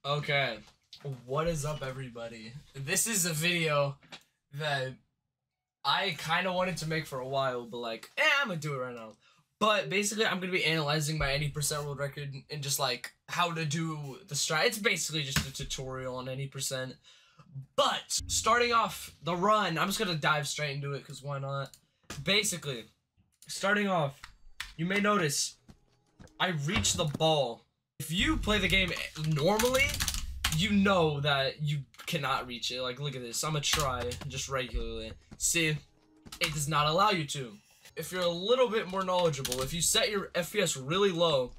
Okay, what is up, everybody? This is a video that I kind of wanted to make for a while, but like, I'm gonna do it right now. But basically, I'm gonna be analyzing my 80% world record and just like how to do the strat. It's basically just a tutorial on 80%. But starting off the run, I'm just gonna dive straight into it because why not? Basically, starting off, you may notice I reach the ball. If you play the game normally, you know that you cannot reach it. Like, look at this. I'm gonna try just regularly. See, it does not allow you to. If you're a little bit more knowledgeable, if you set your FPS really low,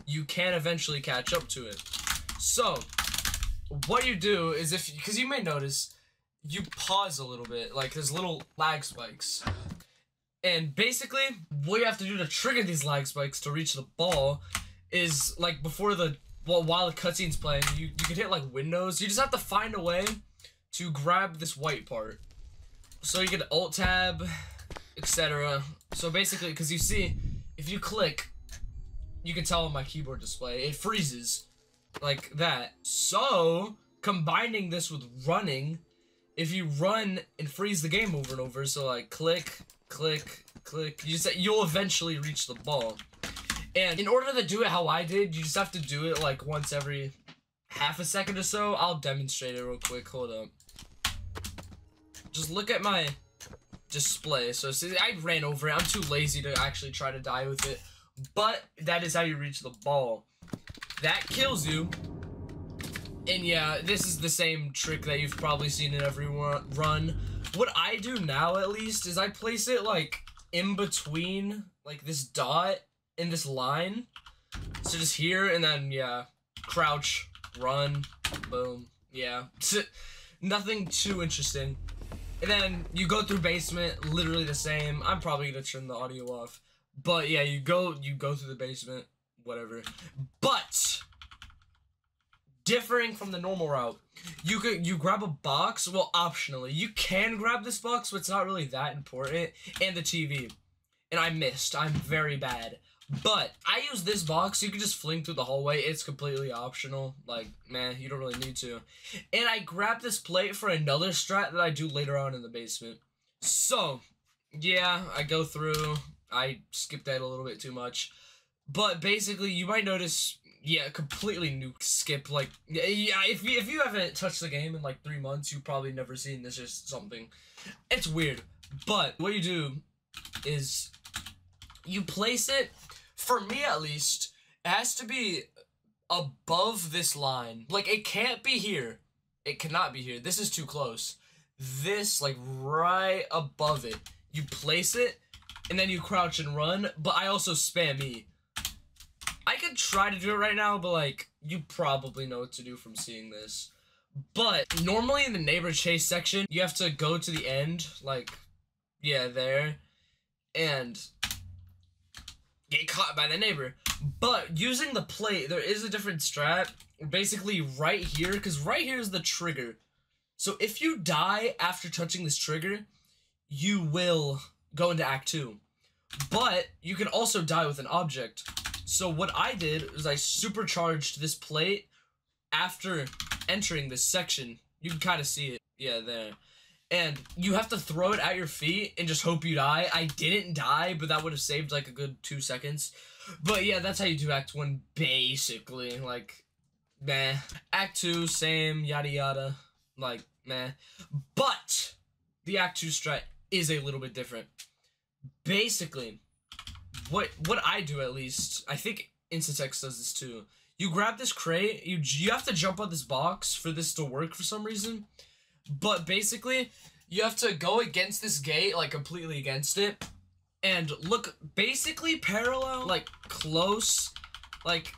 you can eventually catch up to it. So, what you do is because you may notice, you pause a little bit. Like, there's little lag spikes. And basically, what you have to do to trigger these lag spikes to reach the ball is, like, while the cutscene's playing, you can hit, like, Windows. You just have to find a way to grab this white part. So you can Alt-Tab, etc. So basically, because you see, if you click, you can tell on my keyboard display, it freezes, like that. So, combining this with running, if you run and freeze the game over and over, so like, click, click, click, you'll eventually reach the ball. And in order to do it how I did, you just have to do it like once every half a second or so. I'll demonstrate it real quick. Hold up. Just look at my display. So see, I ran over it. I'm too lazy to actually try to die with it. But that is how you reach the ball. That kills you. And yeah, this is the same trick that you've probably seen in every run. What I do now, at least, is I place it like in between like this dot in this line. So just here, and then yeah, crouch, run, boom. Yeah, nothing too interesting. And then you go through basement, literally the same. I'm probably gonna turn the audio off, but yeah, you go through the basement, whatever. But differing from the normal route, you grab a box. Well, optionally, you can grab this box, but it's not really that important. And the TV, and I missed. I'm very bad. But I use this box. You can just fling through the hallway. It's completely optional. Like, man, you don't really need to. And I grabbed this plate for another strat that I do later on in the basement. So, yeah, I go through. I skipped that a little bit too much. But basically, you might notice, yeah, completely nuke skip. Like, yeah, if you haven't touched the game in like 3 months, you've probably never seen this or something. It's weird. But what you do is you place it. For me, at least, it has to be above this line. Like, it can't be here. It cannot be here. This is too close. This, like, right above it. You place it, and then you crouch and run, but I also spam E. I could try to do it right now, but, like, you probably know what to do from seeing this. But, normally in the neighbor chase section, you have to go to the end, like, yeah, there, and get caught by the neighbor. But using the plate, there is a different strat. Basically right here, because right here is the trigger. So if you die after touching this trigger, you will go into Act 2. But you can also die with an object. So what I did was I supercharged this plate after entering this section. You can kind of see it. Yeah, there. And you have to throw it at your feet and just hope you die. I didn't die, but that would have saved like a good 2 seconds. But yeah, that's how you do Act 1, basically. Like, meh. Act 2, same, yada yada. Like, meh. But the Act 2 strat is a little bit different. Basically, what I do, at least, I think Instatex does this too. You grab this crate, you have to jump on this box for this to work for some reason. But basically, you have to go against this gate, like completely against it, and look basically parallel, like close, like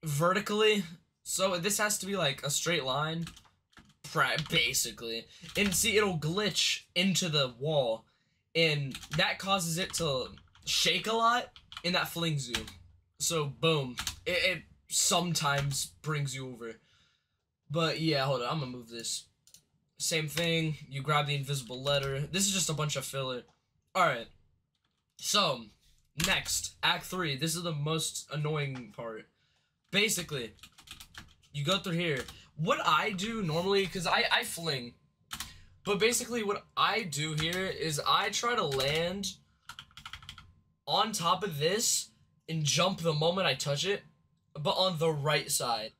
vertically. So this has to be like a straight line, basically. And see, it'll glitch into the wall, and that causes it to shake a lot, and that flings you. So boom, it sometimes brings you over. But yeah, hold on, I'm gonna move this. Same thing, you grab the invisible letter. This is just a bunch of filler. Alright, so, next, Act 3. This is the most annoying part. Basically, You go through here. What I do normally, because I fling, but basically what I do here is I try to land on top of this and jump the moment I touch it, but on the right side.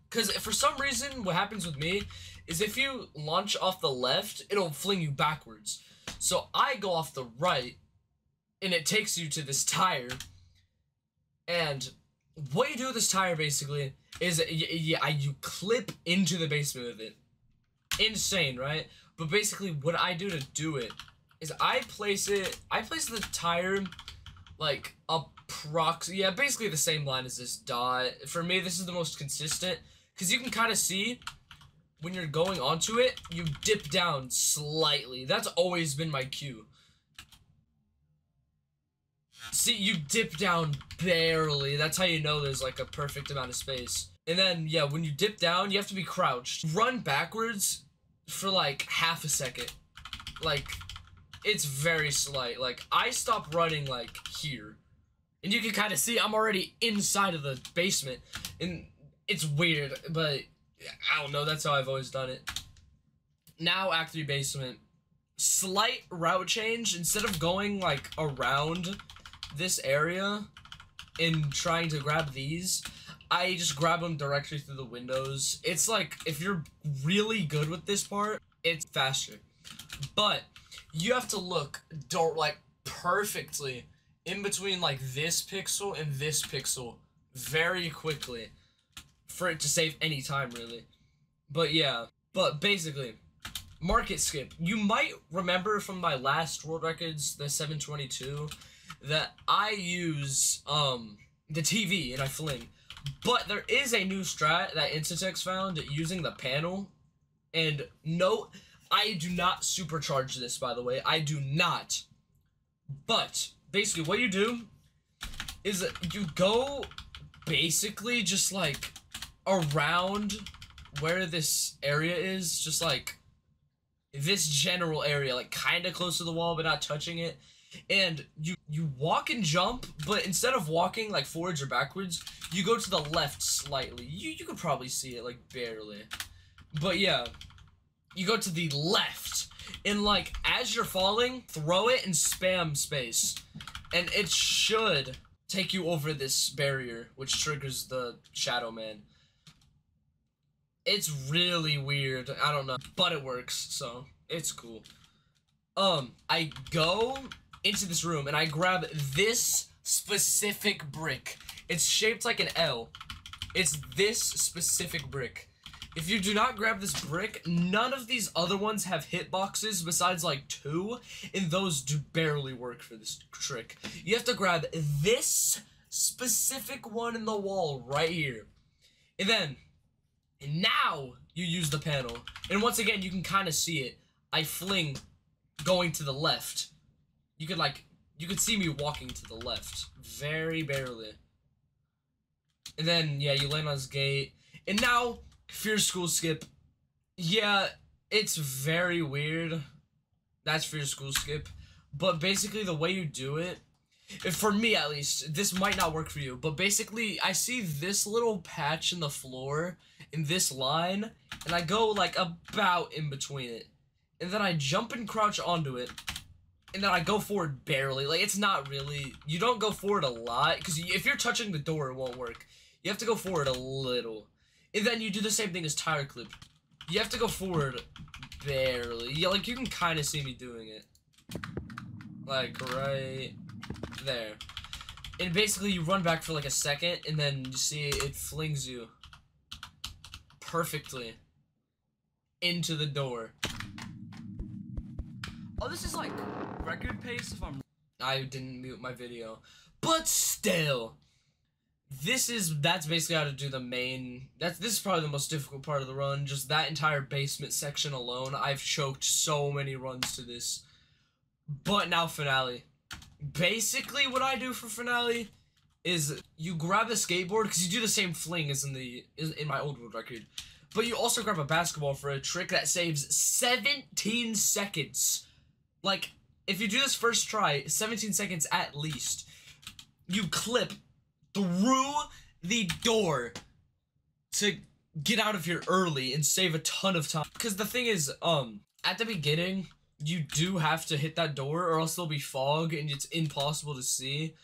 Because for some reason, what happens with me is if you launch off the left, it'll fling you backwards. So I go off the right, and it takes you to this tire. And what you do with this tire, basically, is you clip into the basement with it. Insane, right? But basically, what I do to do it is I place the tire, like, basically the same line as this dot. For me, this is the most consistent, because you can kind of see when you're going onto it, you dip down slightly. That's always been my cue. See, you dip down barely. That's how you know there's like a perfect amount of space. And then, yeah, when you dip down, you have to be crouched. Run backwards for like half a second. Like, it's very slight. Like, I stop running like here. And you can kind of see I'm already inside of the basement. And it's weird, but I don't know, that's how I've always done it. Now, Act 3 basement. Slight route change. Instead of going, like, around this area and trying to grab these, I just grab them directly through the windows. It's like, if you're really good with this part, it's faster. But you have to look, like, perfectly in between, like, this pixel and this pixel very quickly for it to save any time, really. But yeah, but basically, market skip. You might remember from my last world records, the 722, that I use the TV and I fling. But there is a new strat that Instatex found using the panel. And no, I do not supercharge this, by the way. I do not. But basically what you do is you go basically just like around where this area is, just like this general area, like kind of close to the wall but not touching it. And you walk and jump, but instead of walking like forwards or backwards, you go to the left slightly. You could probably see it like barely. But yeah, you go to the left, and like as you're falling, throw it and spam space. And it should take you over this barrier, which triggers the Shadow Man. It's really weird, I don't know, but it works, so it's cool. I go into this room and I grab this specific brick. It's shaped like an L. It's this specific brick. If you do not grab this brick, none of these other ones have hitboxes besides like 2, and those do barely work for this trick. You have to grab this specific one in the wall right here. And then, now you use the panel. And once again, you can kind of see it. I fling going to the left. You could see me walking to the left. Very barely. And then, yeah, you land on this gate. And now, fear school skip. Yeah, it's very weird. That's fear school skip. But basically, the way you do it, for me at least, this might not work for you, but basically, I see this little patch in the floor, in this line, and I go, like, about in between it. And then I jump and crouch onto it, and then I go forward barely. Like, it's not really, you don't go forward a lot, because if you're touching the door, it won't work. You have to go forward a little. And then you do the same thing as tire clip. You have to go forward barely. Yeah, like, you can kind of see me doing it. Like, right there. And basically, you run back for, like, a second, and then you see it flings you perfectly into the door. Oh, this is, like, record pace if I didn't mute my video. But still, that's basically how to do the main, this is probably the most difficult part of the run, just that entire basement section alone. I've choked so many runs to this. But now finale. Basically what I do for finale is you grab the skateboard, because you do the same fling as in my old world record. But you also grab a basketball for a trick that saves 17 seconds. Like, if you do this first try, 17 seconds at least, you clip through the door to get out of here early and save a ton of time. Because the thing is, at the beginning, you do have to hit that door or else there'll be fog and it's impossible to see.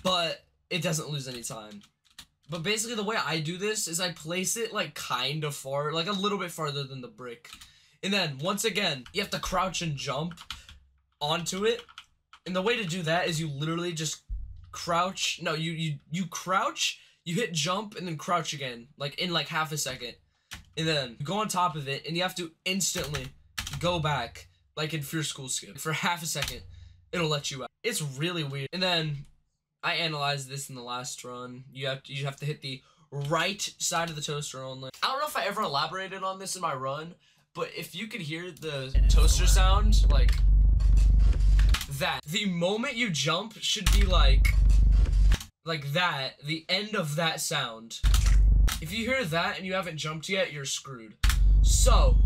But it doesn't lose any time. But basically the way I do this is I place it like kind of far, like a little bit farther than the brick. And then once again, you have to crouch and jump onto it. And the way to do that is you literally just crouch. No, you crouch, you hit jump and then crouch again, like in like half a second. And then you go on top of it and you have to instantly go back, like in Fear School Skip. For half a second, it'll let you out. It's really weird. And then I analyzed this in the last run. You have to hit the right side of the toaster only. I don't know if I ever elaborated on this in my run, but if you could hear the toaster sound, like that, the moment you jump should be like that, the end of that sound. If you hear that and you haven't jumped yet, you're screwed. So,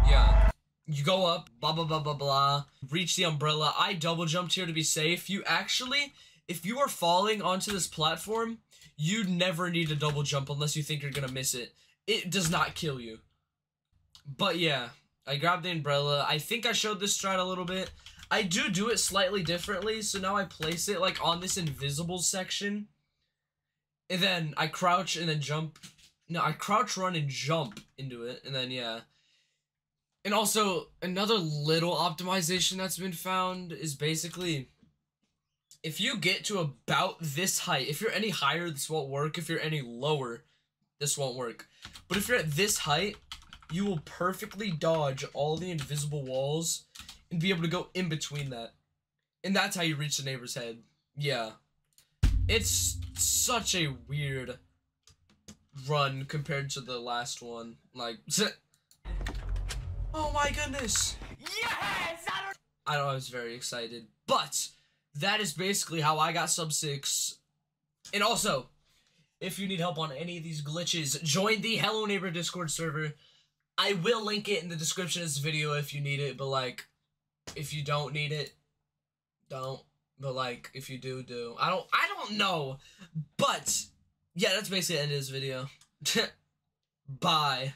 yeah. You go up, blah, blah, blah, blah, blah, reach the umbrella. I double jumped here to be safe. You actually, if you are falling onto this platform, you never need to double jump unless you think you're gonna miss it. It does not kill you. But yeah, I grabbed the umbrella. I think I showed this strat a little bit. I do it slightly differently, so now I place it like on this invisible section. And then I crouch and then jump. No, I crouch, run, and jump into it, and then yeah. And also, another little optimization that's been found is basically, if you get to about this height, if you're any higher, this won't work. If you're any lower, this won't work. But if you're at this height, you will perfectly dodge all the invisible walls and be able to go in between that. And that's how you reach the neighbor's head. Yeah. It's such a weird run compared to the last one. Like, oh my goodness. Yes! I know, I was very excited. But that is basically how I got sub 6. And also, if you need help on any of these glitches, join the Hello Neighbor Discord server. I will link it in the description of this video if you need it, but like, if you don't need it, don't. But like, if you do, do. I don't know. But yeah, that's basically the end of this video. Bye.